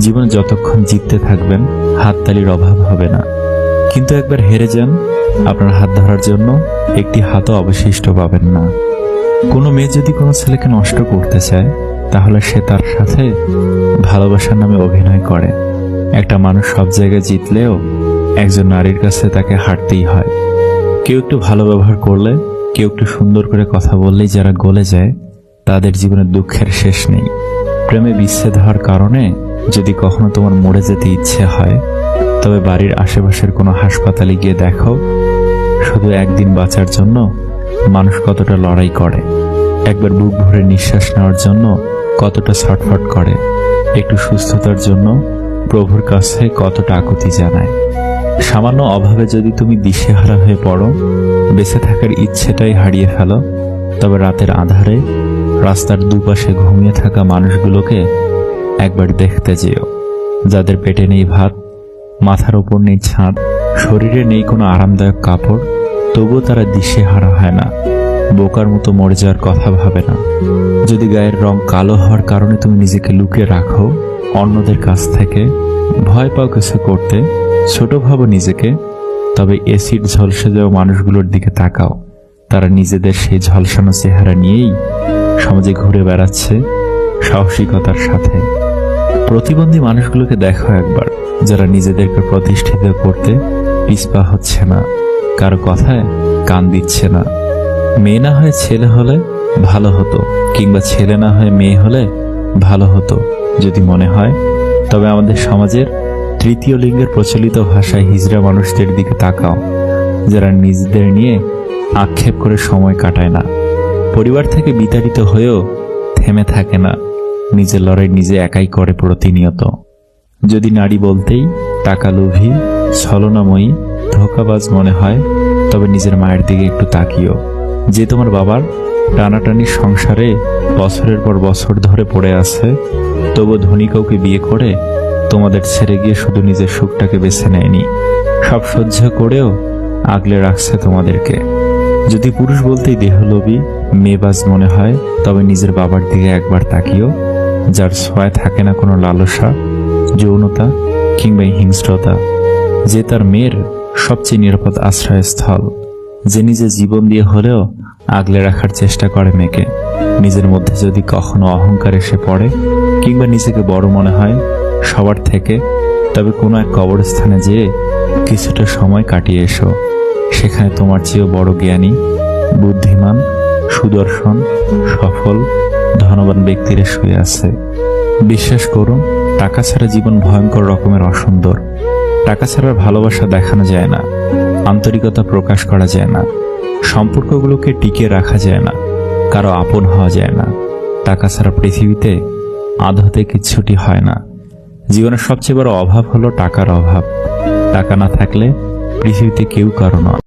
জীবনে যতক্ষণ জিততে থাকবেন হাততালির অভাব হবে না, কিন্তু একবার হেরে যান, আপনার হাত ধরার জন্য একটি হাতও অবশিষ্ট পাবেন না। কোনো মেয়ে যদি কোনো ছেলেকে নষ্ট করতে চায়, তাহলে সে তার সাথে ভালোবাসার নামে অভিনয় করে। একটা মানুষ সব জায়গায় জিতলেও একজন নারীর কাছে তাকে হারতেই হয়। কেউ একটু ভালো ব্যবহার করলে, কেউ একটু সুন্দর করে কথা বললেই যারা গলে যায়, তাদের জীবনে দুঃখের শেষ নেই। প্রেমে বিচ্ছেদ হওয়ার কারণে যদি কখনো তোমার মরে যেতে ইচ্ছে হয়, তবে বাড়ির আশেপাশের কোনো হাসপাতালে গিয়ে দেখো, শুধু একদিন বাঁচার জন্য মানুষ কতটা লড়াই করে, একবার বুক ভরে নিঃশ্বাস নেওয়ার জন্য কতটা ছটফট করে, একটু সুস্থতার জন্য প্রভুর কাছে কতটা আকুতি জানায়। সামান্য অভাবে যদি তুমি দিশেহারা হয়ে পড়ো, বেঁচে থাকার ইচ্ছেটাই হারিয়ে ফেলো, তবে রাতের আঁধারে রাস্তার দুপাশে ঘুমিয়ে থাকা মানুষগুলোকে একবার দেখতে যেও, যাদের পেটে নেই ভাত, মাথার উপর নেই ছাদ, শরীরে নেই কোনো আরামদায়ক কাপড়, তবুও তারা দিশেহারা হয় না, বোকার মতো মরে যাওয়ার কথা ভাবে না। যদি গায়ের রং কালো হওয়ার কারণে তুমি নিজেকে লুকিয়ে রাখো অন্যদের কাছ থেকে, ভয় পাও কিছু করতে, ছোট ভাবো নিজেকে, তবে এসিড ঝলসে যাওয়া মানুষগুলোর দিকে তাকাও। তারা নিজেদের সেই ঝলসানো চেহারা নিয়েই সমাজে ঘুরে বেড়াচ্ছে সাহসিকতার সাথে। প্রতিবন্ধী মানুষগুলোকে দেখো একবার, যারা নিজেদেরকে প্রতিষ্ঠিত করতে পিছপা হচ্ছে না, কারো কথায় কান দিচ্ছে না। মেয়ে না হয়ে ছেলে হলে ভালো হতো, কিংবা ছেলে না হয়ে মেয়ে হলে ভালো হতো যদি মনে হয়, তবে আমাদের সমাজের তৃতীয় লিঙ্গের প্রচলিত ভাষায় হিজড়া মানুষদের দিকে তাকাও, যারা নিজেদের নিয়ে আক্ষেপ করে সময় কাটায় না, পরিবার থেকে বিতাড়িত হয়েও থেমে থাকে না, নিজের লড়াই নিজে একাই করে প্রতিনিয়ত। যদি নারী বলতেই টাকা লোভী, ছলনাময়ী, ধোঁকাবাজ মনে হয়, তবে নিজের মায়ের দিকে একটু তাকিও, যে তোমার বাবার টানাটানি সংসারে বছরের পর বছর ধরে পড়ে আছে, তবু ধনী কাউকে বিয়ে করে তোমাদের ছেড়ে গিয়ে শুধু নিজের সুখটাকে বেছে নেয়নি, সব সহ্য করেও আগলে রাখছে তোমাদেরকে। যদি পুরুষ বলতেই দেহলোভী, মেয়েবাজ মনে হয়, তবে নিজের বাবার দিকে একবার তাকিও, যার ছোঁয়ায় থাকে না কোনো লালসা, যৌনতা কিংবা হিংস্রতা, যে তার মেয়ের সবচেয়ে নিরাপদ আশ্রয়স্থল, যে নিজে জীবন দিয়ে হলেও আগলে রাখার চেষ্টা করে মেয়েকে। নিজের মধ্যে যদি কখনো অহংকার এসে পড়ে, কিংবা নিজেকে বড় মনে হয় সবার থেকে, তবে কোনো এক কবরস্থানে যেয়ে কিছুটা সময় কাটিয়ে এসো। সেখানে তোমার চেয়েও বড় জ্ঞানী, বুদ্ধিমান, সুদর্শন, সফল, ধনবান ব্যক্তিরা শুয়ে আছে। বিশ্বাস করুন, টাকা ছাড়া জীবন ভয়ঙ্কর রকমের অসুন্দর। টাকা ছাড়া ভালোবাসা দেখানো যায় না, আন্তরিকতা প্রকাশ করা যায় না, সম্পর্কগুলোকে টিকিয়ে রাখা যায় না, কারো আপন হওয়া যায় না। টাকা ছাড়া পৃথিবীতে আদতে কিচ্ছুটি হয় না। জীবনের সবচেয়ে বড় অভাব হলো টাকার অভাব। টাকা না থাকলে পৃথিবীতে কেউ কারো নয়।